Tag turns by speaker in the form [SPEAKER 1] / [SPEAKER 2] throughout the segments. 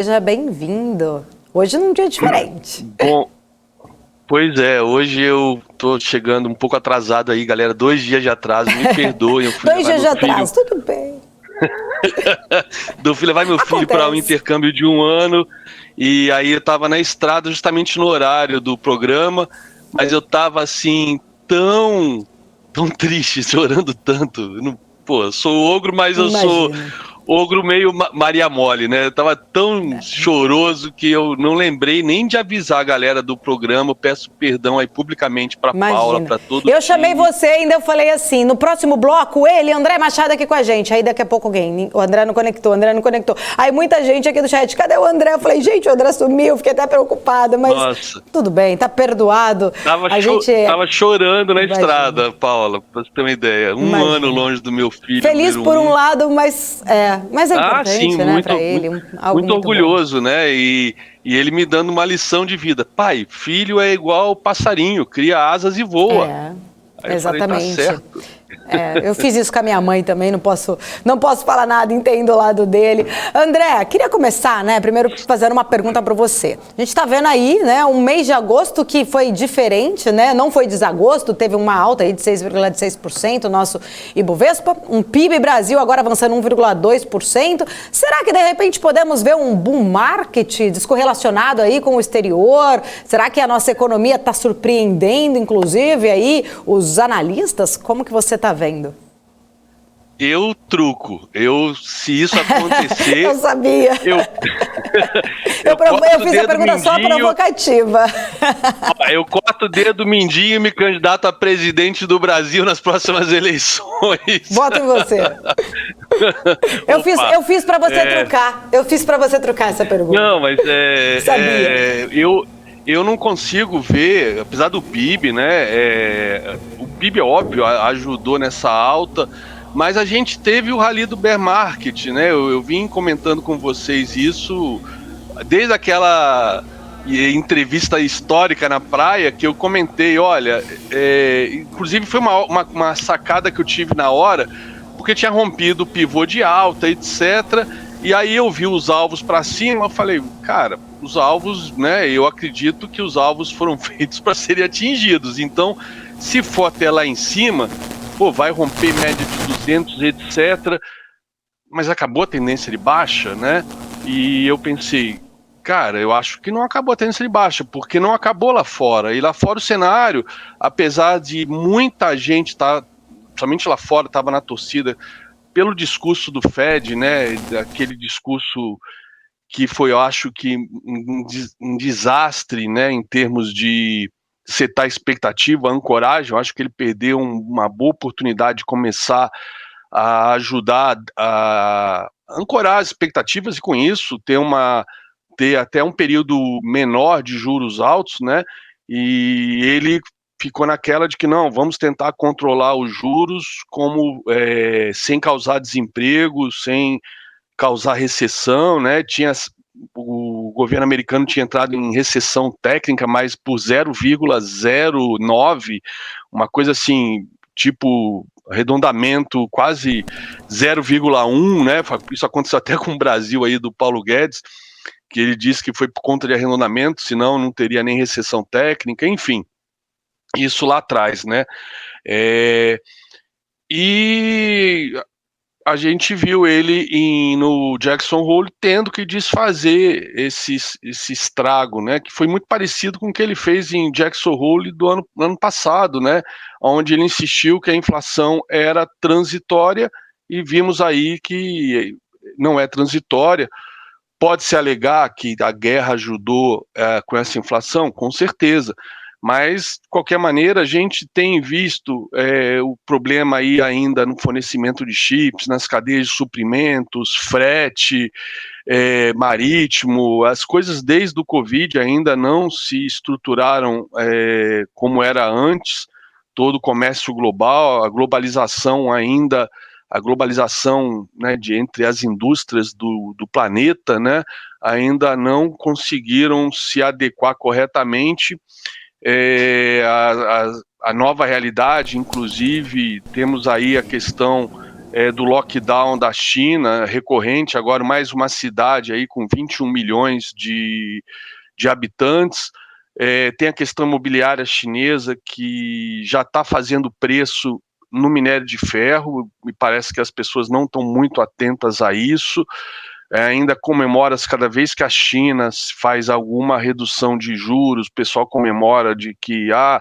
[SPEAKER 1] Seja bem-vindo. Hoje num dia diferente.
[SPEAKER 2] Bom, pois é, hoje eu tô chegando um pouco atrasado aí, galera. 2 dias de atraso, me perdoem. Eu fui
[SPEAKER 1] 2
[SPEAKER 2] levar
[SPEAKER 1] dias de
[SPEAKER 2] meu filho,
[SPEAKER 1] atraso, tudo bem.
[SPEAKER 2] fui levar meu filho para um
[SPEAKER 1] Acontece.
[SPEAKER 2] intercâmbio de 1 ano, e aí eu tava na estrada justamente no horário do programa, mas eu tava assim, tão triste, chorando tanto. Eu não, pô, eu sou ogro, mas eu sou
[SPEAKER 1] Imagino.
[SPEAKER 2] ogro meio Maria Mole, né? Eu tava tão choroso que eu não lembrei nem de avisar a galera do programa. Eu peço perdão aí publicamente para Paula,
[SPEAKER 1] Imagina.
[SPEAKER 2] para todo o
[SPEAKER 1] Eu chamei
[SPEAKER 2] time.
[SPEAKER 1] você ainda, eu falei assim, no próximo bloco, ele, André Machado aqui com a gente. Aí daqui a pouco alguém, o André não conectou, o André não conectou. Aí muita gente aqui do chat, cadê o André? Eu falei, gente, o André sumiu, fiquei até preocupada, mas
[SPEAKER 2] Nossa,
[SPEAKER 1] tudo bem, tá perdoado. A gente,
[SPEAKER 2] tava chorando na
[SPEAKER 1] imagina,
[SPEAKER 2] estrada, Paula, pra você ter uma ideia. 1 ano
[SPEAKER 1] imagina.
[SPEAKER 2] longe do meu filho
[SPEAKER 1] Feliz
[SPEAKER 2] número
[SPEAKER 1] por um
[SPEAKER 2] um.
[SPEAKER 1] lado, mas é
[SPEAKER 2] Ah, sim,
[SPEAKER 1] importante, né, pra ele, algo
[SPEAKER 2] muito
[SPEAKER 1] muito bom.
[SPEAKER 2] orgulhoso, né? E ele me dando uma lição de vida. Pai, filho é igual passarinho, cria asas e voa.
[SPEAKER 1] É,
[SPEAKER 2] Aí eu falei, tá
[SPEAKER 1] exatamente.
[SPEAKER 2] certo.
[SPEAKER 1] Eu fiz isso com a minha mãe também, não posso falar nada, entendo o lado dele. André, queria começar, né, primeiro fazendo uma pergunta para você. A gente está vendo aí, né, um mês de agosto que foi diferente, né, não foi desagosto, teve uma alta aí de 6,6%, nosso Ibovespa, um PIB Brasil agora avançando 1,2%. Será que de repente podemos ver um boom market descorrelacionado aí com o exterior? Será que a nossa economia está surpreendendo, inclusive, aí os analistas? Como que você está vendo?
[SPEAKER 2] Eu truco. Se isso acontecer,
[SPEAKER 1] Eu sabia.
[SPEAKER 2] eu,
[SPEAKER 1] Eu,
[SPEAKER 2] eu corto
[SPEAKER 1] eu
[SPEAKER 2] o
[SPEAKER 1] fiz a
[SPEAKER 2] dedo
[SPEAKER 1] pergunta só
[SPEAKER 2] mindinho,
[SPEAKER 1] provocativa.
[SPEAKER 2] eu corto o dedo mindinho e me candidato a presidente do Brasil nas próximas eleições.
[SPEAKER 1] Voto em você.
[SPEAKER 2] Opa,
[SPEAKER 1] Eu fiz para você trucar. Eu fiz para você trucar essa pergunta.
[SPEAKER 2] não, mas
[SPEAKER 1] Sabia.
[SPEAKER 2] eu não consigo ver, apesar do PIB, né? O PIB, é óbvio, ajudou nessa alta, mas a gente teve o rally do bear market, né? Eu vim comentando com vocês isso desde aquela entrevista histórica na praia que eu comentei, olha, inclusive foi uma sacada que eu tive na hora, porque tinha rompido o pivô de alta, etc. E aí eu vi os alvos para cima, eu falei, cara, os alvos, né? Eu acredito que os alvos foram feitos para serem atingidos. Então, se for até lá em cima, pô, vai romper média de 200, etc. Mas acabou a tendência de baixa, né? E eu pensei, cara, eu acho que não acabou a tendência de baixa, porque não acabou lá fora. E lá fora o cenário, apesar de muita gente somente lá fora, estava na torcida pelo discurso do Fed, né? Aquele discurso que foi, eu acho que um desastre, né? Em termos de setar expectativa, ancoragem. Eu acho que ele perdeu uma boa oportunidade de começar a ajudar a ancorar as expectativas e com isso ter até um período menor de juros altos, né? E ele ficou naquela de que não, vamos tentar controlar os juros como sem causar desemprego, sem causar recessão, né? O governo americano tinha entrado em recessão técnica, mas por 0,09, uma coisa assim, tipo arredondamento quase 0,1, né? Isso aconteceu até com o Brasil aí do Paulo Guedes, que ele disse que foi por conta de arredondamento, senão não teria nem recessão técnica, enfim, isso lá atrás, né? E a gente viu ele no Jackson Hole tendo que desfazer esse estrago, né? Que foi muito parecido com o que ele fez em Jackson Hole do ano passado, né? Onde ele insistiu que a inflação era transitória e vimos aí que não é transitória. Pode-se alegar que a guerra ajudou com essa inflação? Com certeza. Mas, de qualquer maneira, a gente tem visto o problema aí ainda no fornecimento de chips, nas cadeias de suprimentos, frete marítimo, as coisas desde o Covid ainda não se estruturaram como era antes, todo o comércio global, a globalização, né, entre as indústrias do planeta, né, ainda não conseguiram se adequar corretamente a nova realidade. Inclusive temos aí a questão do lockdown da China, recorrente, agora mais uma cidade aí com 21 milhões de habitantes. Tem a questão imobiliária chinesa, que já está fazendo preço no minério de ferro, me parece que as pessoas não estão muito atentas a isso. Ainda comemora-se cada vez que a China faz alguma redução de juros, o pessoal comemora de que a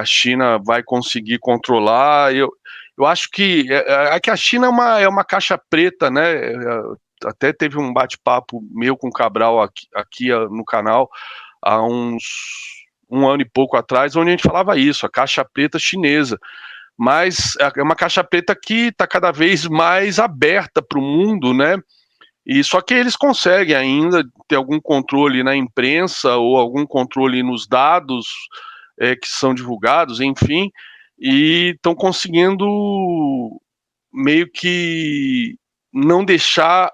[SPEAKER 2] China vai conseguir controlar. Eu acho que a China é uma caixa preta, né? Até teve um bate-papo meu com o Cabral aqui no canal há um ano e pouco atrás, onde a gente falava isso, a caixa preta chinesa. Mas é uma caixa preta que está cada vez mais aberta para o mundo, né? E só que eles conseguem ainda ter algum controle na imprensa ou algum controle nos dados que são divulgados, enfim, e estão conseguindo meio que não deixar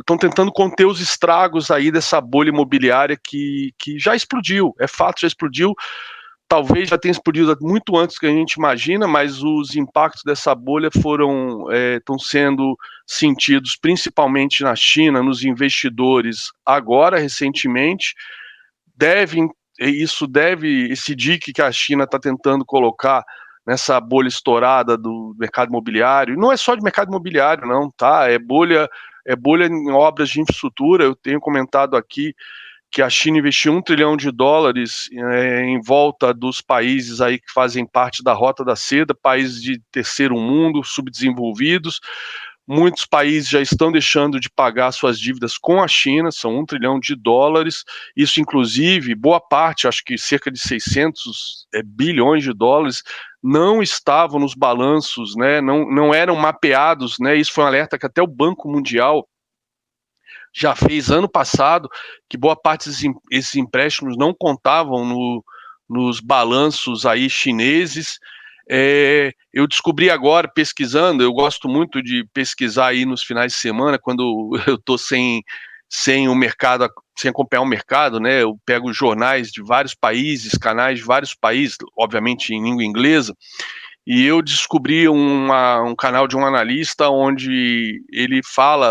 [SPEAKER 2] estão tentando conter os estragos aí dessa bolha imobiliária que já explodiu, é fato, já explodiu. Talvez já tenha explodido muito antes que a gente imagina, mas os impactos dessa bolha estão sendo sentidos principalmente na China, nos investidores agora, recentemente. Esse dique que a China está tentando colocar nessa bolha estourada do mercado imobiliário, não é só de mercado imobiliário, não, tá? É bolha em obras de infraestrutura. Eu tenho comentado aqui que a China investiu US$ 1 trilhão em volta dos países aí que fazem parte da Rota da Seda, países de terceiro mundo, subdesenvolvidos. Muitos países já estão deixando de pagar suas dívidas com a China, são US$ 1 trilhão. Isso, inclusive, boa parte, acho que cerca de 600 bilhões de dólares, não estavam nos balanços, né? Não eram mapeados, né? Isso foi um alerta que até o Banco Mundial já fez ano passado, que boa parte desses empréstimos não contavam nos balanços aí chineses. Eu descobri agora, pesquisando, eu gosto muito de pesquisar aí nos finais de semana, quando eu estou sem o mercado, sem acompanhar o mercado, né? Eu pego jornais de vários países, canais de vários países, obviamente em língua inglesa, e eu descobri um canal de um analista onde ele faz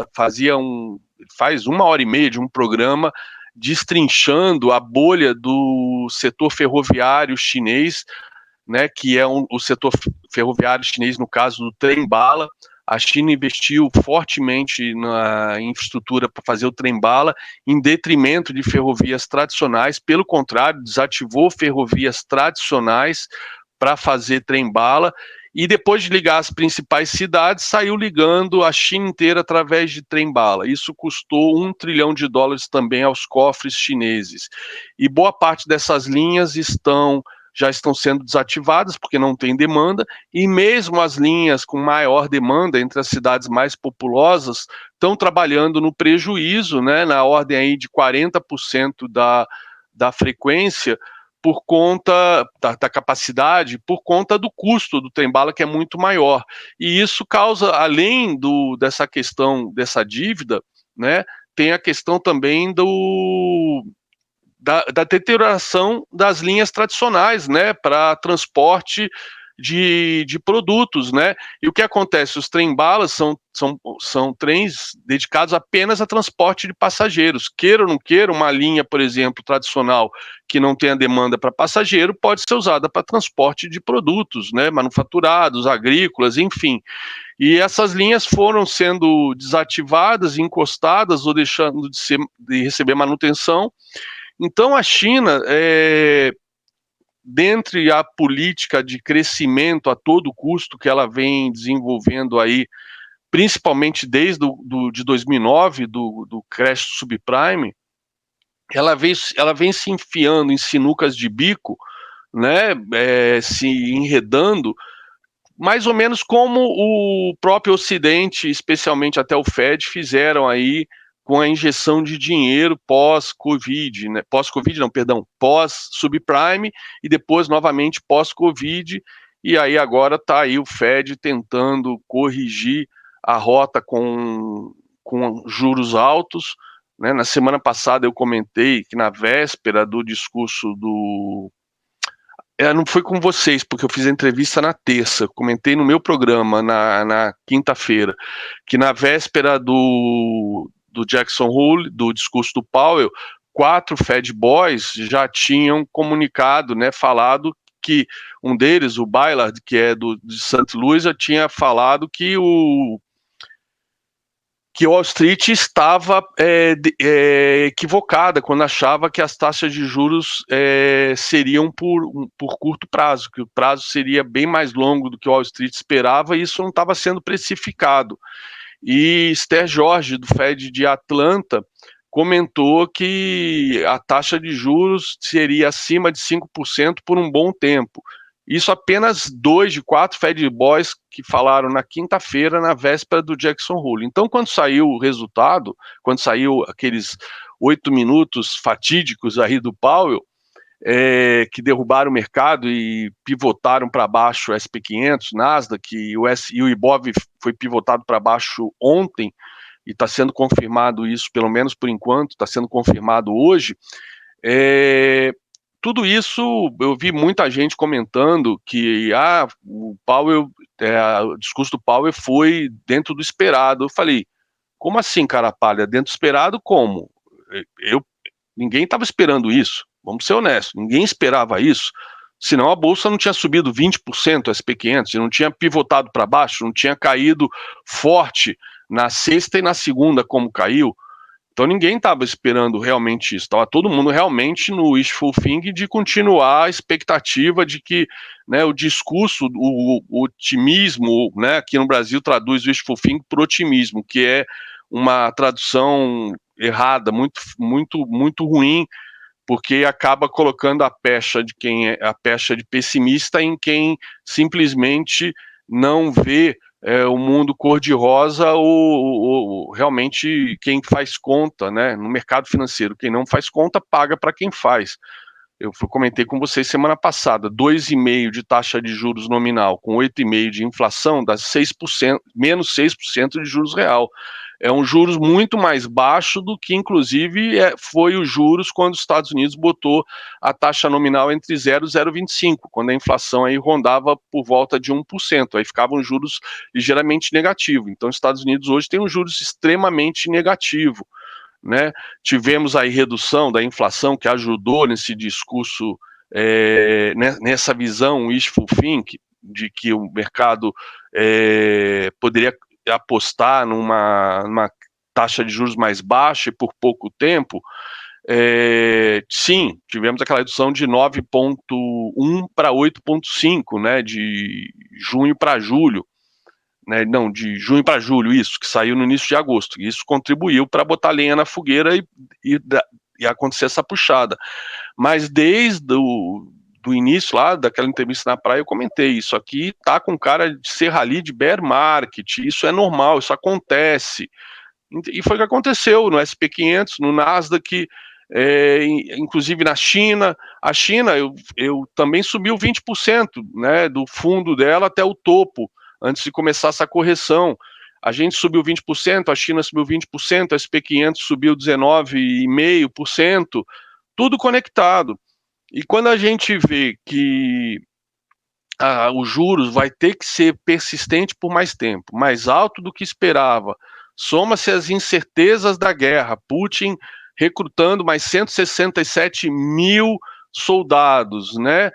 [SPEAKER 2] 1h30 de um programa destrinchando a bolha do setor ferroviário chinês, né, que é o setor ferroviário chinês, no caso do trem-bala. A China investiu fortemente na infraestrutura para fazer o trem-bala, em detrimento de ferrovias tradicionais. Pelo contrário, desativou ferrovias tradicionais para fazer trem-bala, e depois de ligar as principais cidades, saiu ligando a China inteira através de trem-bala. Isso custou US$ 1 trilhão também aos cofres chineses. E boa parte dessas linhas já estão sendo desativadas, porque não tem demanda, e mesmo as linhas com maior demanda, entre as cidades mais populosas, estão trabalhando no prejuízo, né, na ordem aí de 40% da frequência, por conta da capacidade, por conta do custo do trem-bala, que é muito maior. E isso causa, além dessa questão dessa dívida, né, tem a questão também da deterioração das linhas tradicionais, né, para transporte de produtos, né? E o que acontece? Os trem-balas são trens dedicados apenas a transporte de passageiros. Queira ou não queira, uma linha, por exemplo, tradicional, que não tenha demanda para passageiro, pode ser usada para transporte de produtos, né, manufaturados, agrícolas, enfim. E essas linhas foram sendo desativadas, encostadas ou deixando de receber manutenção. Então a China, dentre a política de crescimento a todo custo que ela vem desenvolvendo aí, principalmente desde de 2009, do crash subprime, ela vem se enfiando em sinucas de bico, né, se enredando, mais ou menos como o próprio Ocidente, especialmente até o Fed, fizeram aí com a injeção de dinheiro pós-Covid, né? Pós-subprime, e depois novamente pós-Covid, e aí agora está aí o Fed tentando corrigir a rota com juros altos, né? Na semana passada eu comentei que na véspera do discurso Não foi com vocês, porque eu fiz a entrevista na terça, comentei no meu programa na quinta-feira, que na véspera do Jackson Hole, do discurso do Powell, 4 Fed Boys já tinham comunicado, né, falado que um deles, o Ballard, que é de St. Louis, já tinha falado que Wall Street estava equivocada quando achava que as taxas de juros seriam por curto prazo, que o prazo seria bem mais longo do que Wall Street esperava, e isso não estava sendo precificado. E Esther George, do Fed de Atlanta, comentou que a taxa de juros seria acima de 5% por um bom tempo. Isso apenas 2 de 4 Fed Boys que falaram na quinta-feira, na véspera do Jackson Hole. Então, quando saiu o resultado, quando saiu aqueles 8 minutos fatídicos aí do Powell, que derrubaram o mercado e pivotaram para baixo o SP500, Nasdaq e o Ibov foi pivotado para baixo ontem, e está sendo confirmado isso, pelo menos por enquanto, está sendo confirmado hoje. Tudo isso, eu vi muita gente comentando que o Powell, o discurso do Powell foi dentro do esperado. Eu falei, como assim, cara palha? Dentro do esperado, como? Ninguém estava esperando isso, vamos ser honestos, ninguém esperava isso, senão a Bolsa não tinha subido 20%, o SP500, não tinha pivotado para baixo, não tinha caído forte na sexta e na segunda como caiu. Então ninguém estava esperando realmente isso, estava todo mundo realmente no wishful thinking de continuar a expectativa de que, né, o discurso, o otimismo, né, aqui no Brasil traduz wishful thinking por otimismo, que é uma tradução errada, muito ruim, porque acaba colocando a pecha de pessimista em quem simplesmente não vê o mundo cor-de-rosa, ou realmente quem faz conta, né? No mercado financeiro, quem não faz conta paga para quem faz. Eu comentei com vocês semana passada, 2,5% de taxa de juros nominal com 8,5% de inflação dá 6%, menos 6% de juros real. É um juros muito mais baixo do que, inclusive, foi os juros quando os Estados Unidos botou a taxa nominal entre 0 e 0,25, quando a inflação aí rondava por volta de 1%, aí ficavam juros ligeiramente negativos. Então, os Estados Unidos hoje tem um juros extremamente negativo, né? Tivemos aí redução da inflação, que ajudou nesse discurso, nessa visão wishful think, de que o mercado poderia apostar numa taxa de juros mais baixa e por pouco tempo. Sim, tivemos aquela redução de 9,1 para 8,5, né, de junho para julho, né, não, de junho para julho, isso, que saiu no início de agosto. Isso contribuiu para botar lenha na fogueira e acontecer essa puxada. Mas desde do início lá, daquela entrevista na praia, eu comentei, isso aqui tá com cara de ser rally de bear market, isso é normal, isso acontece. E foi o que aconteceu no SP500, no Nasdaq, inclusive na China. A China, eu também subiu 20%, né, do fundo dela até o topo, antes de começar essa correção. A gente subiu 20%, a China subiu 20%, a SP500 subiu 19,5%, tudo conectado. E quando a gente vê que os juros vai ter que ser persistente por mais tempo, mais alto do que esperava, soma-se as incertezas da guerra, Putin recrutando mais 167 mil soldados, né?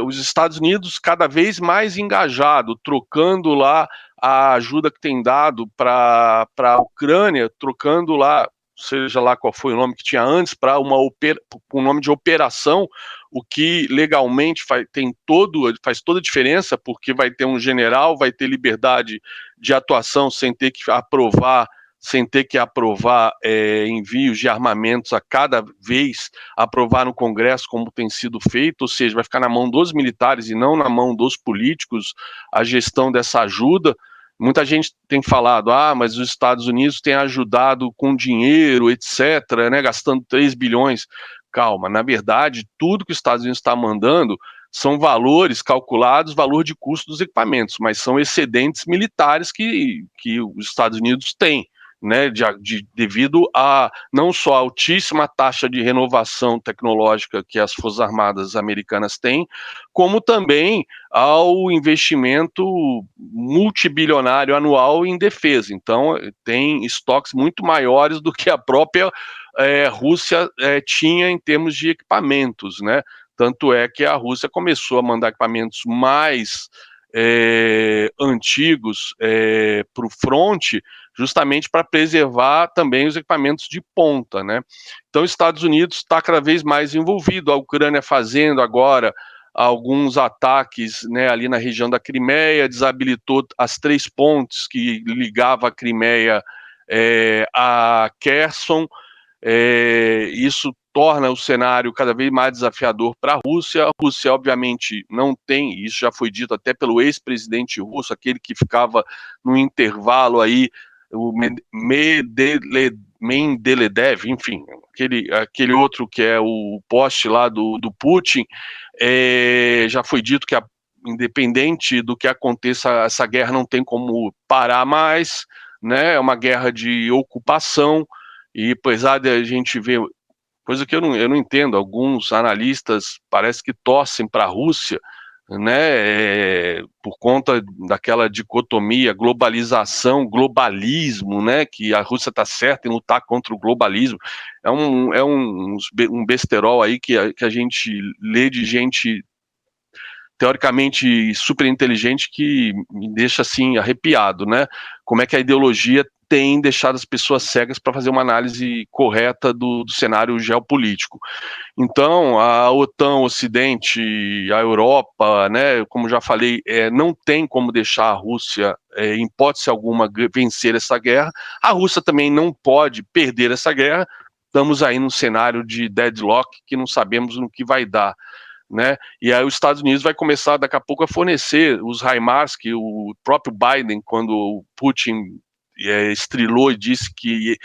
[SPEAKER 2] Os Estados Unidos cada vez mais engajado, trocando lá a ajuda que tem dado para a Ucrânia, trocando lá, seja lá qual foi o nome que tinha antes, para um nome de operação, o que legalmente faz toda a diferença, porque vai ter um general, vai ter liberdade de atuação sem ter que aprovar envios de armamentos a cada vez, aprovar no Congresso como tem sido feito, ou seja, vai ficar na mão dos militares e não na mão dos políticos a gestão dessa ajuda. Muita gente tem falado, mas os Estados Unidos têm ajudado com dinheiro, etc., né, gastando 3 bilhões. Calma, na verdade, tudo que os Estados Unidos está mandando são valores calculados, valor de custo dos equipamentos, mas são excedentes militares que os Estados Unidos têm. né, devido a não só a altíssima taxa de renovação tecnológica que as Forças Armadas americanas têm, como também ao investimento multibilionário anual em defesa. Então, tem estoques muito maiores do que a própria Rússia tinha em termos de equipamentos, né? Tanto é que a Rússia começou a mandar equipamentos mais antigos para o fronte, justamente para preservar também os equipamentos de ponta, né? Então, os Estados Unidos está cada vez mais envolvido, a Ucrânia fazendo agora alguns ataques, né, ali na região da Crimeia, desabilitou as 3 pontes que ligavam a Crimeia a Kherson. Isso torna o cenário cada vez mais desafiador para a Rússia. A Rússia, obviamente, não tem, isso já foi dito até pelo ex-presidente russo, aquele que ficava no intervalo aí, o Medvedev, enfim, aquele outro que é o poste lá do Putin, já foi dito que independente do que aconteça, essa guerra não tem como parar mais, né? É uma guerra de ocupação, e apesar de a gente ver, coisa que eu não entendo, alguns analistas parece que torcem para a Rússia, né, por conta daquela dicotomia globalização, globalismo, né, que a Rússia está certa em lutar contra o globalismo. Um besterol aí que a gente lê de gente teoricamente super inteligente que me deixa assim arrepiado, né? Como é que a ideologia tem deixado as pessoas cegas para fazer uma análise correta do cenário geopolítico. Então, a OTAN, o Ocidente, a Europa, né, como já falei, não tem como deixar a Rússia, em hipótese alguma, vencer essa guerra. A Rússia também não pode perder essa guerra. Estamos aí num cenário de deadlock que não sabemos no que vai dar, né? E aí os Estados Unidos vai começar daqui a pouco a fornecer os HIMARS que o próprio Biden, quando o Putin estrelou e disse que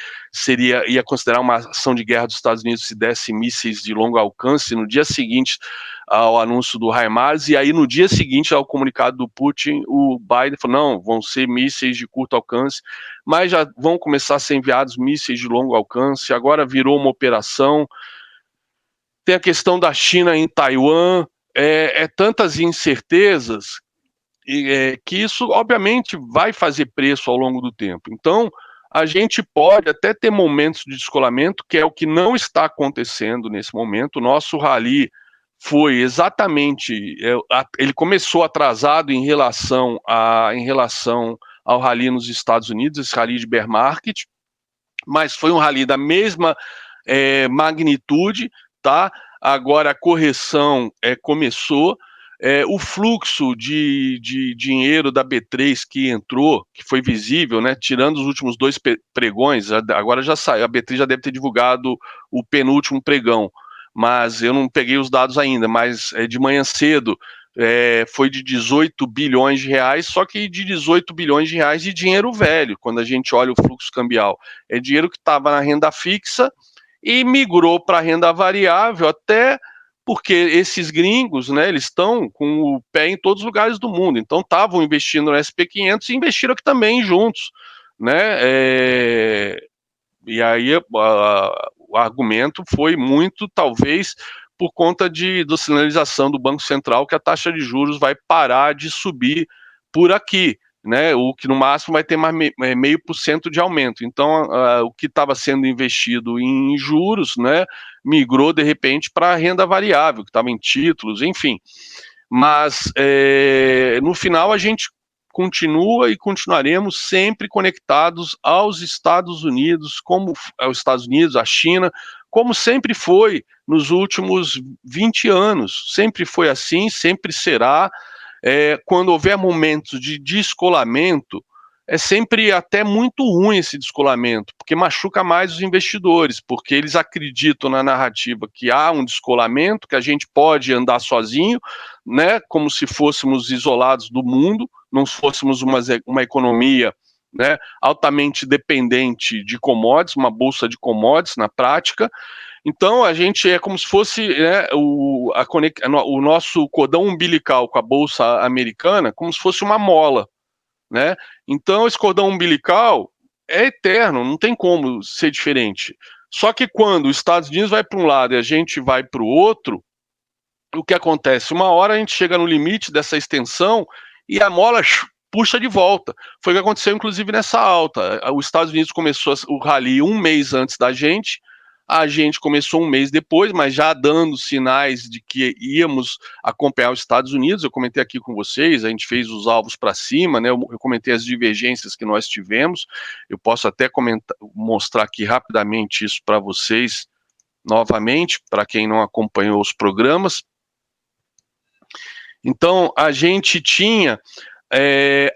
[SPEAKER 2] ia considerar uma ação de guerra dos Estados Unidos se desse mísseis de longo alcance, no dia seguinte ao anúncio do HIMARS, e aí no dia seguinte ao comunicado do Putin, o Biden falou, não, vão ser mísseis de curto alcance, mas já vão começar a ser enviados mísseis de longo alcance, agora virou uma operação. Tem a questão da China em Taiwan, tantas incertezas que isso, obviamente, vai fazer preço ao longo do tempo. Então, a gente pode até ter momentos de descolamento, que é o que não está acontecendo nesse momento. O nosso rally foi exatamente, ele começou atrasado em relação ao rally nos Estados Unidos, esse rally de bear market, mas foi um rally da mesma magnitude, tá? Agora a correção começou, o fluxo de dinheiro da B3 que entrou, que foi visível, né? Tirando os últimos 2 pregões, agora já saiu, a B3 já deve ter divulgado o penúltimo pregão, mas eu não peguei os dados ainda, mas de manhã cedo foi de 18 bilhões de reais, só que de 18 bilhões de reais de dinheiro velho, quando a gente olha o fluxo cambial. É dinheiro que estava na renda fixa e migrou para a renda variável, até porque esses gringos, né, eles estão com o pé em todos os lugares do mundo, então estavam investindo no SP500 e investiram aqui também juntos, né, e aí o argumento foi muito, talvez, por conta da sinalização do Banco Central que a taxa de juros vai parar de subir por aqui, né, o que no máximo vai ter mais 0,5% de aumento. Então, o que estava sendo investido em juros, né, migrou de repente para a renda variável, que estava em títulos, enfim. Mas, no final, a gente continua e continuaremos sempre conectados aos Estados Unidos, como aos Estados Unidos, à China, como sempre foi nos últimos 20 anos. Sempre foi assim, sempre será. Quando houver momentos de descolamento, é sempre até muito ruim esse descolamento, porque machuca mais os investidores, porque eles acreditam na narrativa que há um descolamento, que a gente pode andar sozinho, né, como se fôssemos isolados do mundo, não fôssemos uma economia, né, altamente dependente de commodities, uma bolsa de commodities na prática. Então, a gente é como se fosse, né, o nosso cordão umbilical com a Bolsa Americana, como se fosse uma mola, né? Então, esse cordão umbilical, é eterno, não tem como ser diferente. Só que quando os Estados Unidos vai para um lado e a gente vai para o outro, o que acontece? Uma hora a gente chega no limite dessa extensão e a mola puxa de volta. Foi o que aconteceu, inclusive, nessa alta. Os Estados Unidos começou o rally um mês antes da gente, a gente começou um mês depois, mas já dando sinais de que íamos acompanhar os Estados Unidos. Eu comentei aqui com vocês, a gente fez os alvos para cima, né? Eu comentei as divergências que nós tivemos. Eu posso até mostrar aqui rapidamente isso para vocês novamente, para quem não acompanhou os programas. Então, a gente tinha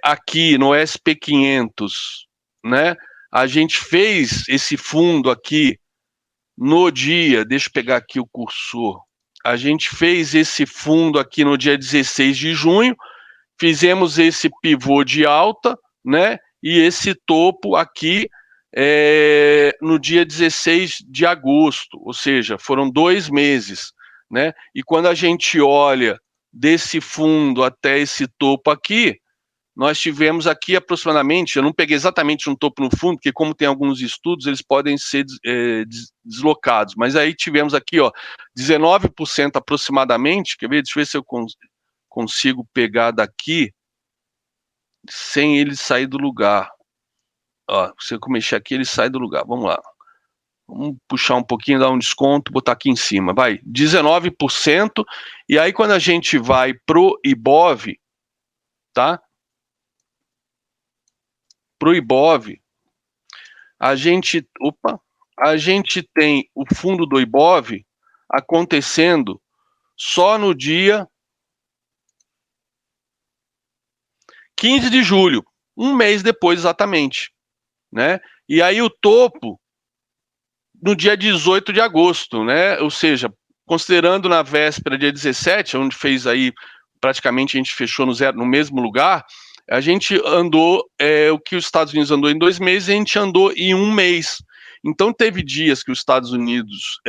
[SPEAKER 2] aqui no SP500, né? A gente fez esse fundo aqui no dia, deixa eu pegar aqui o cursor, a gente fez esse fundo aqui no dia 16 de junho, fizemos esse pivô de alta, né? E esse topo aqui no dia 16 de agosto, ou seja, foram 2 meses, né? E quando a gente olha desse fundo até esse topo aqui, nós tivemos aqui aproximadamente, eu não peguei exatamente um topo no fundo, porque como tem alguns estudos, eles podem ser deslocados, mas aí tivemos aqui, ó, 19% aproximadamente, quer ver? Deixa eu ver se eu consigo pegar daqui, sem ele sair do lugar. Ó, se eu mexer aqui, ele sai do lugar, vamos lá. Vamos puxar um pouquinho, dar um desconto, botar aqui em cima, vai, 19%, e aí quando a gente vai pro Ibov, tá? Pro Ibov, a gente tem o fundo do Ibov acontecendo só no dia 15 de julho, um mês depois exatamente, né? E aí o topo no dia 18 de agosto, né? Ou seja, considerando na véspera, dia 17, onde fez aí, praticamente a gente fechou no mesmo lugar, a gente andou, o que os Estados Unidos andou em 2 meses, a gente andou em um mês. Então teve dias que os Estados Unidos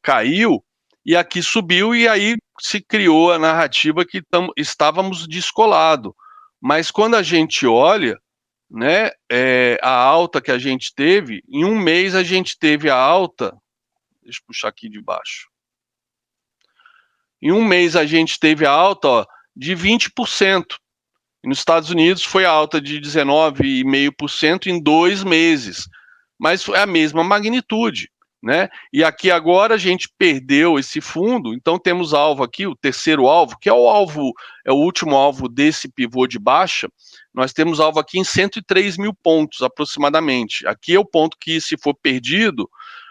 [SPEAKER 2] caiu e aqui subiu, e aí se criou a narrativa que estávamos descolados. Mas quando a gente olha, né, a alta que a gente teve, em um mês a gente teve a alta, deixa eu puxar aqui de baixo, em um mês a gente teve a alta, ó, de 20%, e nos Estados Unidos foi a alta de 19,5% em 2 meses, mas foi a mesma magnitude, né? E aqui agora a gente perdeu esse fundo, então temos alvo aqui, o terceiro alvo, que é o alvo, é o último alvo desse pivô de baixa. Nós temos alvo aqui em 103 mil pontos aproximadamente. Aqui é o ponto que, se for perdido,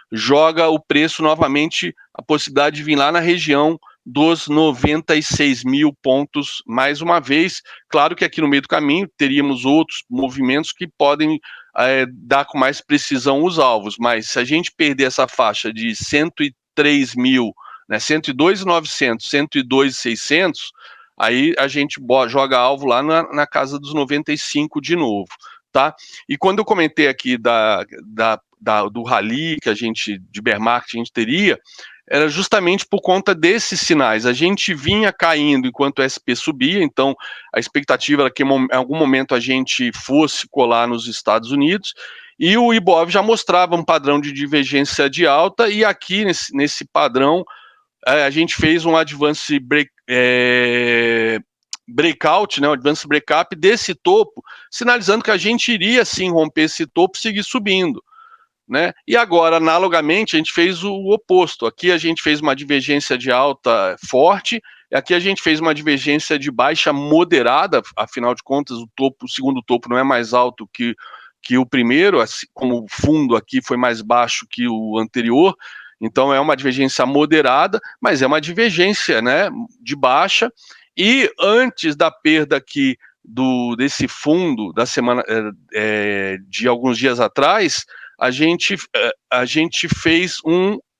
[SPEAKER 2] joga o preço novamente, a possibilidade de vir lá na região dos 96 mil pontos mais uma vez. Claro que aqui no meio do caminho teríamos outros movimentos que podem dar com mais precisão os alvos, mas se a gente perder essa faixa de 103 mil, né, 102.900, 102.600, aí a gente joga alvo lá na casa dos 95 de novo, tá? E quando eu comentei aqui do rally que a gente, de bear market, a gente teria, era justamente por conta desses sinais. A gente vinha caindo enquanto o SP subia, então a expectativa era que em algum momento a gente fosse colar nos Estados Unidos, e o Ibov já mostrava um padrão de divergência de alta, e aqui nesse padrão a gente fez um advance breakout, né, um advance breakup desse topo, sinalizando que a gente iria sim romper esse topo e seguir subindo, né? E agora, analogamente, a gente fez o oposto. Aqui a gente fez uma divergência de alta forte, e aqui a gente fez uma divergência de baixa moderada, afinal de contas, o segundo topo não é mais alto que o primeiro, assim, como o fundo aqui foi mais baixo que o anterior, então é uma divergência moderada, mas é uma divergência, né, de baixa. E antes da perda aqui desse fundo da semana de alguns dias atrás, a gente fez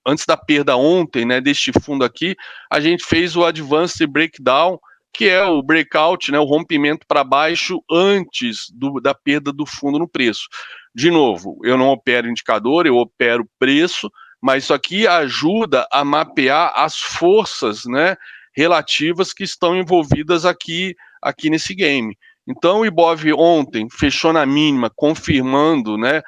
[SPEAKER 2] antes da perda ontem, né, deste fundo aqui, a gente fez o Advanced Breakdown, que é o breakout, né, o rompimento para baixo antes da perda do fundo no preço. De novo, eu não opero indicador, eu opero preço, mas isso aqui ajuda a mapear as forças, né, relativas que estão envolvidas aqui nesse game. Então o Ibov ontem fechou na mínima, confirmando, né,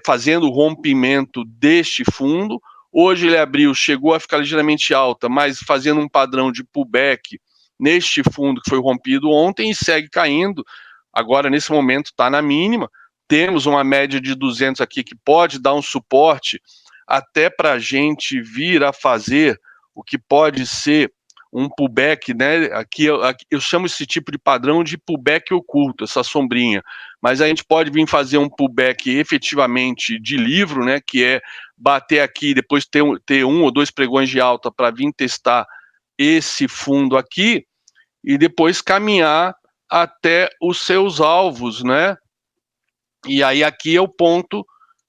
[SPEAKER 2] fazendo o rompimento deste fundo. Hoje ele abriu, chegou a ficar ligeiramente alta, mas fazendo um padrão de pullback neste fundo que foi rompido ontem e segue caindo. Agora, nesse momento, está na mínima. Temos uma média de 200 aqui que pode dar um suporte até para a gente vir a fazer o que pode ser um pullback, né? Aqui eu chamo esse tipo de padrão de pullback oculto, essa sombrinha. Mas a gente pode vir fazer um pullback efetivamente de livro, né? Que é bater aqui, depois ter um ou dois pregões de alta para vir testar esse fundo aqui e depois caminhar até os seus alvos, né? E aí aqui é o ponto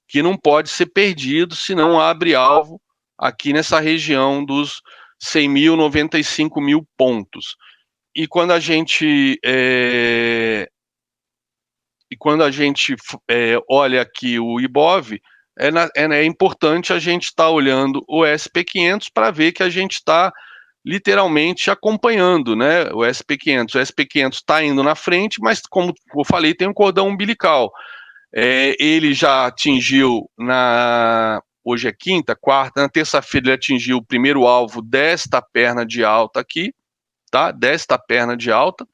[SPEAKER 2] que não pode ser perdido, se não abre alvo aqui nessa região dos 100 mil, 95 mil pontos. E quando a gente olha aqui o Ibov, é importante a gente estar olhando o SP500 para ver que a gente está literalmente acompanhando, né, o SP500. O SP500 está indo na frente, mas como eu falei, tem um cordão umbilical. Ele já atingiu hoje é quinta, quarta, na terça-feira ele atingiu o primeiro alvo desta perna de alta aqui, tá? Desta perna de alta,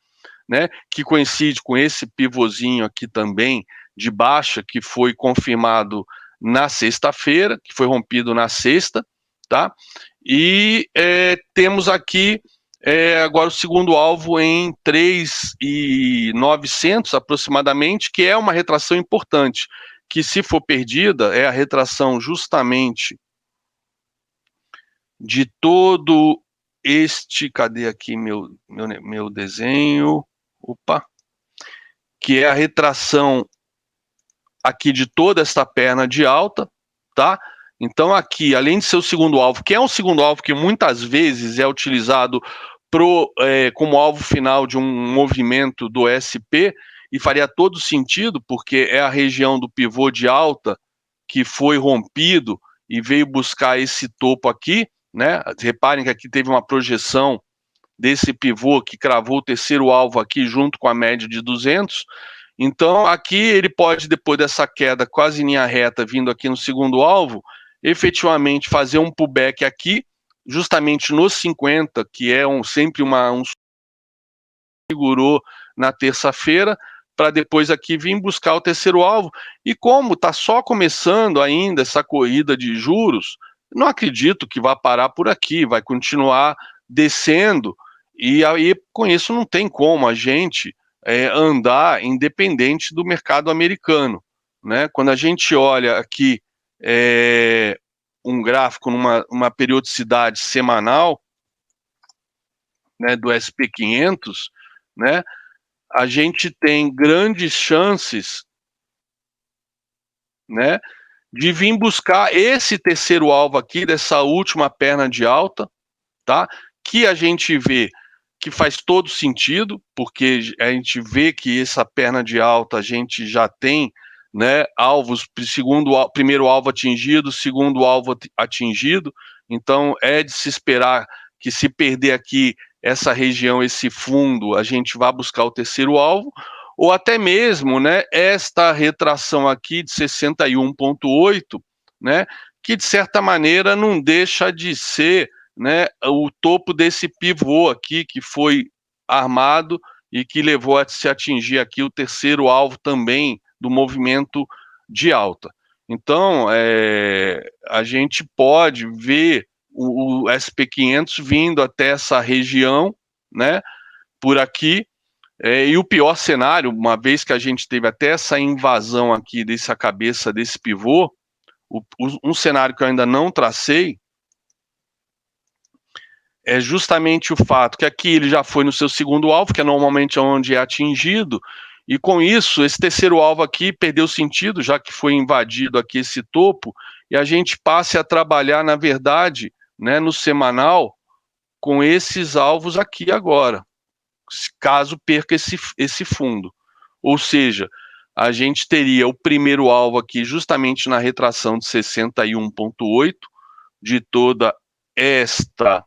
[SPEAKER 2] né? Que coincide com esse pivôzinho aqui também de baixa que foi confirmado na sexta-feira, que foi rompido na sexta, tá? E temos aqui agora o segundo alvo em 3.900 aproximadamente, que é uma retração importante, que se for perdida, é a retração justamente de todo este, cadê aqui meu desenho, opa, que é a retração aqui de toda esta perna de alta, tá? Então aqui, além de ser o segundo alvo, que é um segundo alvo que muitas vezes é utilizado como alvo final de um movimento do SP, e faria todo sentido, porque é a região do pivô de alta que foi rompido e veio buscar esse topo aqui, né? Reparem que aqui teve uma projeção desse pivô que cravou o terceiro alvo aqui junto com a média de 200. Então aqui ele pode, depois dessa queda quase em linha reta, vindo aqui no segundo alvo, efetivamente fazer um pullback aqui, justamente nos 50, que é sempre um segurou na terça-feira, para depois aqui vir buscar o terceiro alvo. E como está só começando ainda essa corrida de juros, não acredito que vá parar por aqui, vai continuar descendo, e aí com isso não tem como a gente andar independente do mercado americano, né? Quando a gente olha aqui um gráfico numa periodicidade semanal, né, do SP500, né, a gente tem grandes chances, né, de vir buscar esse terceiro alvo aqui dessa última perna de alta, tá? Que a gente vê que faz todo sentido, porque a gente vê que essa perna de alta a gente já tem, né, alvos, primeiro alvo atingido, segundo alvo atingido, então é de se esperar que se perder aqui essa região, esse fundo, a gente vai buscar o terceiro alvo, ou até mesmo, né, esta retração aqui de 61,8, né, que de certa maneira não deixa de ser, né, o topo desse pivô aqui que foi armado e que levou a se atingir aqui o terceiro alvo também do movimento de alta. Então, a gente pode ver o SP500 vindo até essa região, né, por aqui, e o pior cenário, uma vez que a gente teve até essa invasão aqui dessa cabeça desse pivô, um cenário que eu ainda não tracei, é justamente o fato que aqui ele já foi no seu segundo alvo, que é normalmente onde é atingido, e com isso, esse terceiro alvo aqui perdeu sentido, já que foi invadido aqui esse topo, e a gente passe a trabalhar, na verdade, né, no semanal, com esses alvos aqui agora, caso perca esse fundo. Ou seja, a gente teria o primeiro alvo aqui justamente na retração de 61,8 de toda esta,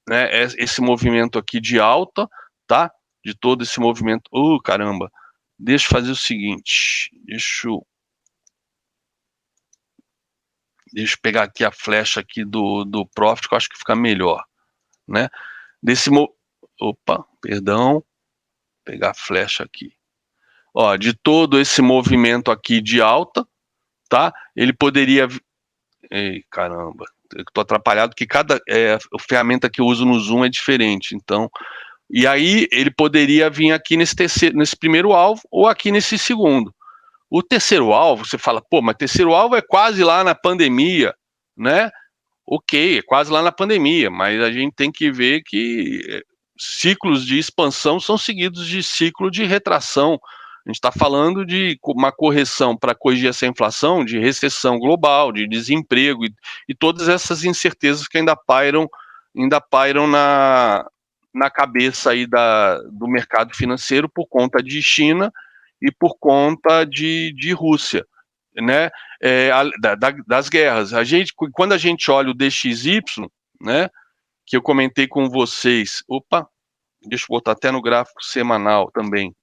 [SPEAKER 2] né, esse movimento aqui de alta, tá? de todo esse movimento. Caramba, deixa eu fazer o seguinte, deixa eu pegar aqui a flecha aqui do Profit, que eu acho que fica melhor, né? Opa, perdão, pegar a flecha aqui. Ó, de todo esse movimento aqui de alta, tá? Ele poderia... Ei, caramba, eu tô atrapalhado, que cada ferramenta que eu uso no Zoom é diferente, então... E aí ele poderia vir aqui nesse primeiro alvo ou aqui nesse segundo. O terceiro alvo, você fala, pô, mas terceiro alvo é quase lá na pandemia, né? Ok, é quase lá na pandemia, mas a gente tem que ver que ciclos de expansão são seguidos de ciclo de retração. A gente está falando de uma correção para corrigir essa inflação, de recessão global, de desemprego e todas essas incertezas que ainda pairam na cabeça aí do mercado financeiro por conta de China e por conta de Rússia, né? Das guerras. Quando a gente olha o DXY, né? Que eu comentei com vocês. Opa, deixa eu botar até no gráfico semanal também.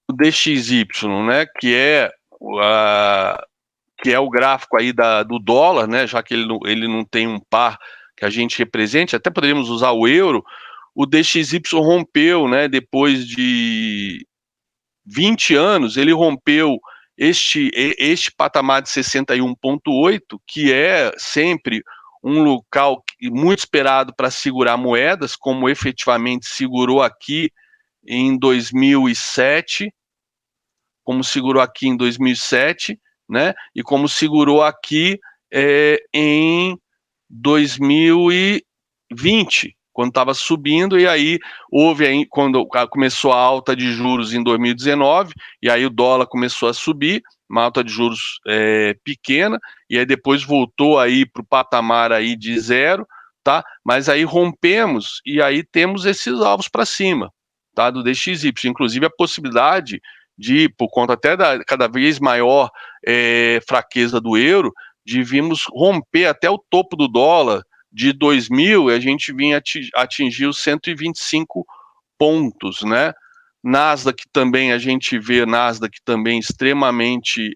[SPEAKER 2] O DXY, né? Que é o gráfico aí do dólar, né? Já que ele não tem um par que a gente represente, até poderíamos usar o euro. O DXY rompeu, né? Depois de 20 anos, ele rompeu este patamar de 61,8, que é sempre um local muito esperado para segurar moedas, como efetivamente segurou aqui em 2007, né? E como segurou aqui em 2020, quando estava subindo, e aí houve aí, quando começou a alta de juros em 2019, e aí o dólar começou a subir, uma alta de juros pequena, e aí depois voltou aí para o patamar aí de zero, tá? Mas aí rompemos, e aí temos esses alvos para cima, tá? Do DXY, inclusive a possibilidade de, por conta até da cada vez maior fraqueza do euro, de virmos romper até o topo do dólar de 2000, a gente vinha atingir os 125 pontos, né? Nasdaq também, a gente vê Nasdaq também extremamente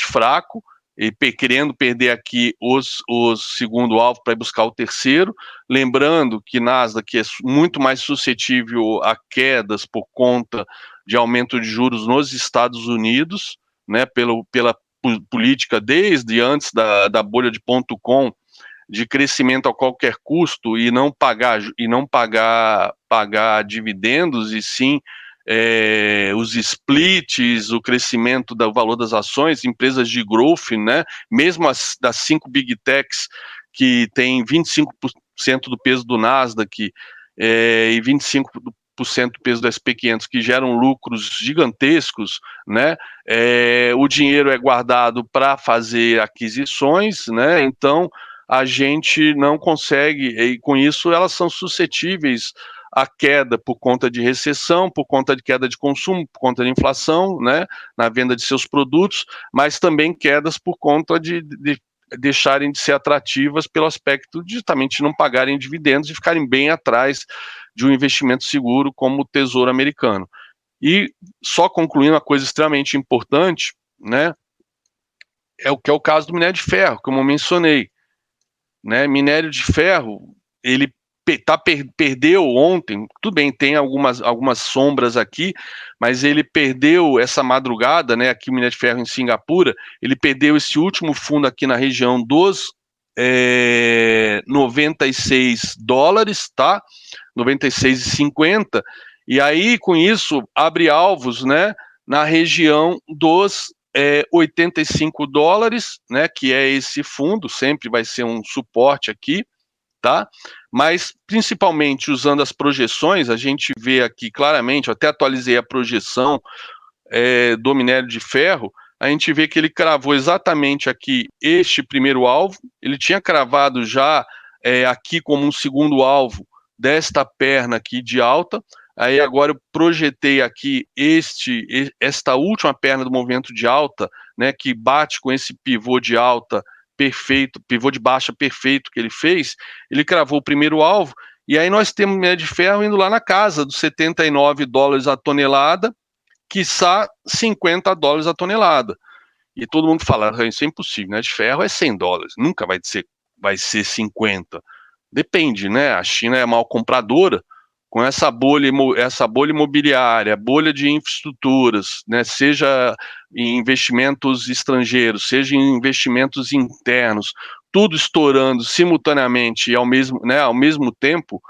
[SPEAKER 2] fraco, e querendo perder aqui o segundo alvo para buscar o terceiro. Lembrando que Nasdaq é muito mais suscetível a quedas por conta de aumento de juros nos Estados Unidos, né, pela política desde antes da bolha de .com, de crescimento a qualquer custo e não pagar dividendos, e sim os splits, o crescimento do valor das ações, empresas de growth, né? Mesmo das 5 big techs, que tem 25% do peso do Nasdaq e 25% do peso do SP500, que geram lucros gigantescos, né? O dinheiro é guardado para fazer aquisições, né? Então a gente não consegue, e com isso elas são suscetíveis à queda por conta de recessão, por conta de queda de consumo, por conta de inflação, né, na venda de seus produtos, mas também quedas por conta de deixarem de ser atrativas pelo aspecto de justamente não pagarem dividendos e ficarem bem atrás de um investimento seguro como o Tesouro Americano. E só concluindo, uma coisa extremamente importante, né, é o caso do minério de ferro, como eu mencionei, né? Minério de ferro, ele perdeu ontem, tudo bem, tem algumas sombras aqui, mas ele perdeu essa madrugada, né? Aqui o minério de ferro em Singapura, ele perdeu esse último fundo aqui na região dos 96 dólares, tá? 96,50, e aí com isso abre alvos, né? Na região dos 85 dólares, né, que é esse fundo, sempre vai ser um suporte aqui, tá? Mas principalmente usando as projeções, a gente vê aqui claramente, eu até atualizei a projeção do minério de ferro, a gente vê que ele cravou exatamente aqui este primeiro alvo, ele tinha cravado já aqui como um segundo alvo desta perna aqui de alta. Aí agora eu projetei aqui esta última perna do movimento de alta, né, que bate com esse pivô de alta perfeito, pivô de baixa perfeito que ele fez. Ele cravou o primeiro alvo, E aí nós temos minério de ferro indo lá na casa dos $79 a tonelada, quiçá $50 a tonelada. E todo mundo fala, isso é impossível, né? De ferro é $100, nunca vai ser 50. Depende, né? A China é mal compradora, com essa bolha imobiliária, bolha de infraestruturas, né? Seja em investimentos estrangeiros, seja em investimentos internos, tudo estourando simultaneamente e ao mesmo tempo,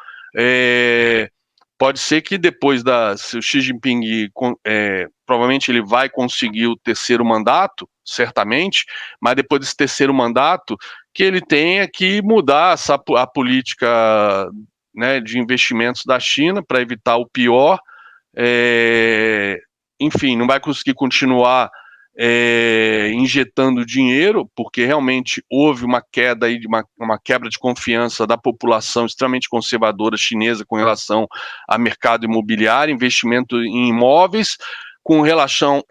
[SPEAKER 2] pode ser que depois se o Xi Jinping, provavelmente ele vai conseguir o terceiro mandato, certamente, mas depois desse terceiro mandato, que ele tenha que mudar a política, né, de investimentos da China para evitar o pior. Enfim, não vai conseguir continuar injetando dinheiro, porque realmente houve uma queda aí, uma quebra de confiança da população extremamente conservadora chinesa com relação a mercado imobiliário, investimento em imóveis, com relação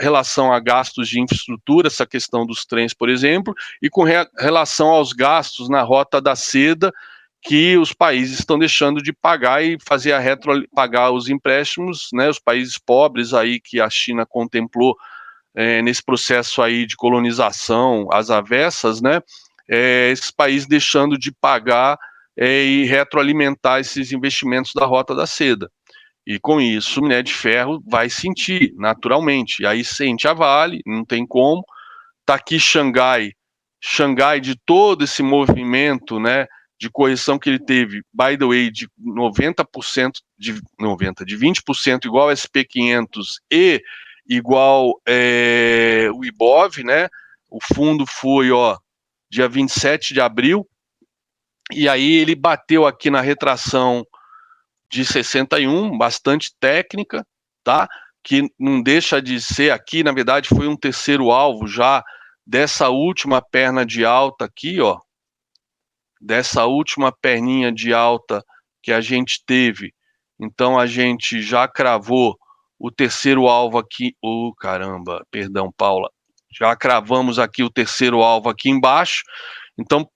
[SPEAKER 2] a gastos de infraestrutura, essa questão dos trens, por exemplo, e com relação aos gastos na Rota da Seda, que os países estão deixando de pagar e fazer pagar os empréstimos, né, os países pobres aí que a China contemplou nesse processo aí de colonização às avessas, né, esses países deixando de pagar e retroalimentar esses investimentos da Rota da Seda. E com isso, o minério de ferro vai sentir naturalmente. E aí sente a Vale, não tem como. Está aqui Xangai de todo esse movimento, né, de correção que ele teve, by the way, de 90%, de 20% igual ao SP500 e igual o Ibov, né? O fundo foi, dia 27 de abril, e aí ele bateu aqui na retração de 61, bastante técnica, tá? Que não deixa de ser aqui, na verdade, foi um terceiro alvo já dessa última perna de alta aqui, dessa última perninha de alta que a gente teve. Então a gente já cravou o terceiro alvo aqui. Caramba, perdão, Paula. Já cravamos aqui o terceiro alvo aqui embaixo. Então,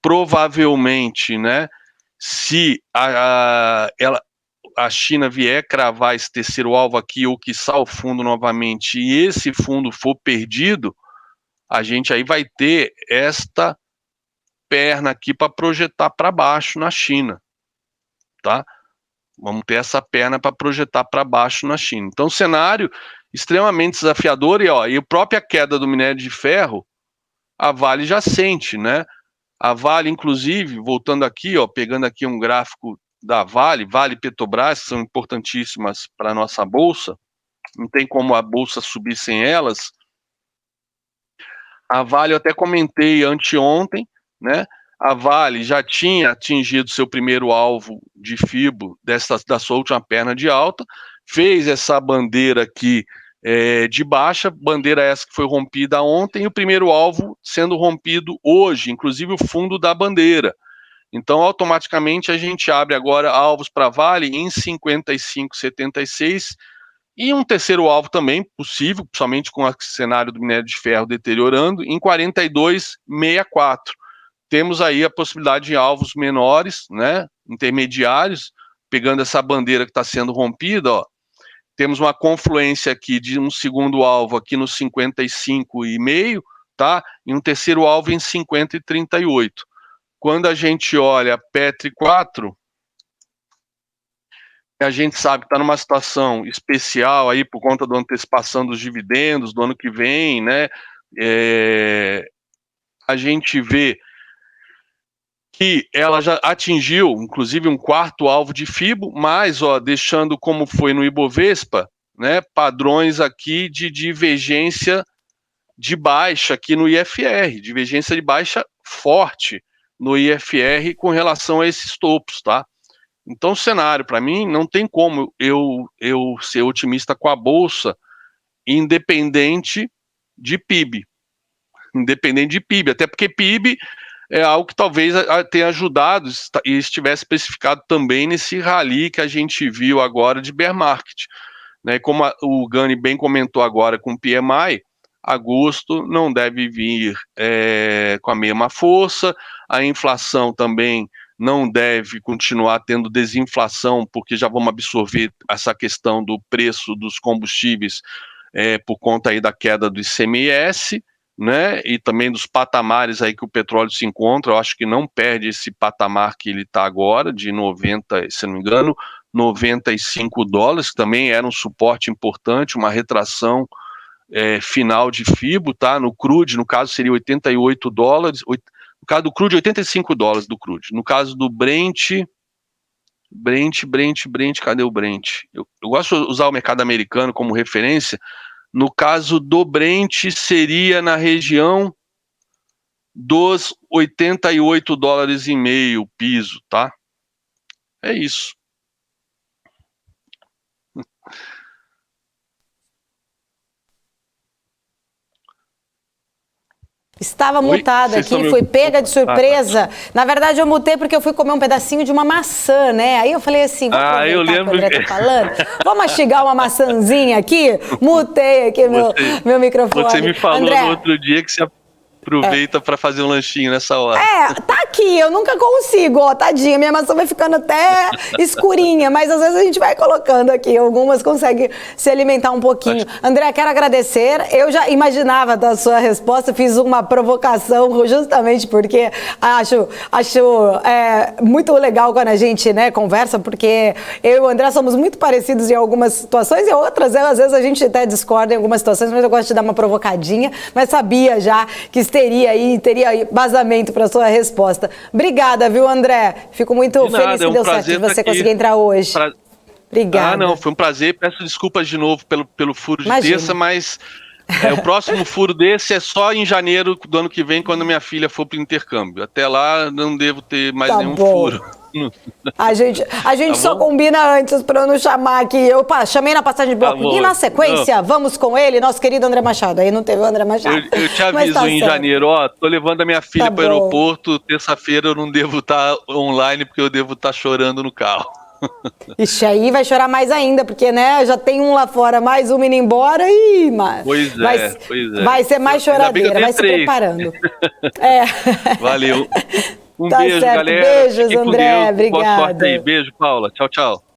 [SPEAKER 2] provavelmente, né, se a China vier cravar esse terceiro alvo aqui, ou quiçá o fundo novamente, e esse fundo for perdido, a gente aí vai ter esta perna aqui para projetar para baixo na China, tá? Vamos ter essa perna para projetar para baixo na China. Então, cenário extremamente desafiador e a própria queda do minério de ferro, a Vale já sente, né? A Vale, inclusive, voltando aqui, pegando aqui um gráfico da Vale e Petrobras, que são importantíssimas para a nossa bolsa, não tem como a bolsa subir sem elas. A Vale, eu até comentei anteontem, né? A Vale já tinha atingido seu primeiro alvo de FIBO da sua última perna de alta, fez essa bandeira aqui de baixa, bandeira essa que foi rompida ontem, e o primeiro alvo sendo rompido hoje, inclusive o fundo da bandeira. Então, automaticamente, a gente abre agora alvos para Vale em 55,76 e um terceiro alvo também possível, principalmente com o cenário do minério de ferro deteriorando, em 42,64. Temos aí a possibilidade de alvos menores, né, intermediários, pegando essa bandeira que está sendo rompida, temos uma confluência aqui de um segundo alvo aqui no 55,5, tá? E um terceiro alvo em 50,38. Quando a gente olha Petri 4, a gente sabe que está numa situação especial aí por conta da antecipação dos dividendos do ano que vem, né? A gente vê que ela já atingiu, inclusive, um quarto alvo de FIBO, mas, deixando como foi no Ibovespa, né, padrões aqui de divergência de baixa aqui no IFR, divergência de baixa forte no IFR com relação a esses topos, tá? Então, o cenário, para mim, não tem como eu ser otimista com a Bolsa, independente de PIB. Independente de PIB, até porque PIB é algo que talvez tenha ajudado e estivesse especificado também nesse rally que a gente viu agora de bear market. Né? Como o Gani bem comentou agora com o PMI, agosto não deve vir com a mesma força, a inflação também não deve continuar tendo desinflação, porque já vamos absorver essa questão do preço dos combustíveis por conta aí da queda do ICMS, né, e também dos patamares aí que o petróleo se encontra. Eu acho que não perde esse patamar que ele está agora, de 90, se não me engano, $95, que também era um suporte importante, uma retração final de FIBO, tá? No crude, no caso, seria $88, no caso do crude, $85 do crude. No caso do Brent, cadê o Brent? Eu gosto de usar o mercado americano como referência. No caso do Brent, seria na região dos $88,5 o piso, tá? É isso.
[SPEAKER 1] Estava mutada aqui, fui pega de surpresa. Na verdade, eu mutei porque eu fui comer um pedacinho de uma maçã, né? Aí eu falei assim, vou aproveitar
[SPEAKER 2] eu lembro
[SPEAKER 1] que o André tá falando, vou mastigar uma maçãzinha aqui. Mutei aqui meu microfone.
[SPEAKER 2] Você me falou
[SPEAKER 1] André,
[SPEAKER 2] no outro dia que você aproveita para fazer um lanchinho nessa hora.
[SPEAKER 1] tá aqui, eu nunca consigo, ó, tadinha, minha maçã vai ficando até escurinha, mas às vezes a gente vai colocando aqui, algumas conseguem se alimentar um pouquinho. André, quero agradecer, eu já imaginava da sua resposta, fiz uma provocação justamente porque acho muito legal quando a gente, né, conversa, porque eu e o André somos muito parecidos em algumas situações e outras, às vezes a gente até discorda em algumas situações, mas eu gosto de dar uma provocadinha, mas sabia já que teria vazamento para sua resposta. Obrigada, viu, André? Fico muito feliz que deu certo de você conseguir entrar hoje. Obrigada.
[SPEAKER 2] Não, foi um prazer. Peço desculpas de novo pelo furo de terça, mas o próximo furo desse é só em janeiro do ano que vem, quando minha filha for para o intercâmbio. Até lá, não devo ter mais nenhum furo.
[SPEAKER 1] A gente só combina antes para eu não chamar aqui. Eu chamei na passagem de bloco. E na sequência, vamos com ele, nosso querido André Machado. Aí não teve o André Machado.
[SPEAKER 2] Eu te aviso em janeiro, tô levando a minha filha para o aeroporto. Terça-feira eu não devo estar online, porque eu devo estar chorando no carro.
[SPEAKER 1] Ixi, aí vai chorar mais ainda, porque, né, já tem um lá fora, mais um indo embora e...
[SPEAKER 2] Pois é.
[SPEAKER 1] Vai ser mais choradeira, vai se preparando.
[SPEAKER 2] Valeu. Um
[SPEAKER 1] Tá
[SPEAKER 2] beijo,
[SPEAKER 1] certo.
[SPEAKER 2] galera.
[SPEAKER 1] Beijos, André. Obrigada.
[SPEAKER 2] Beijo, Paula. Tchau, tchau.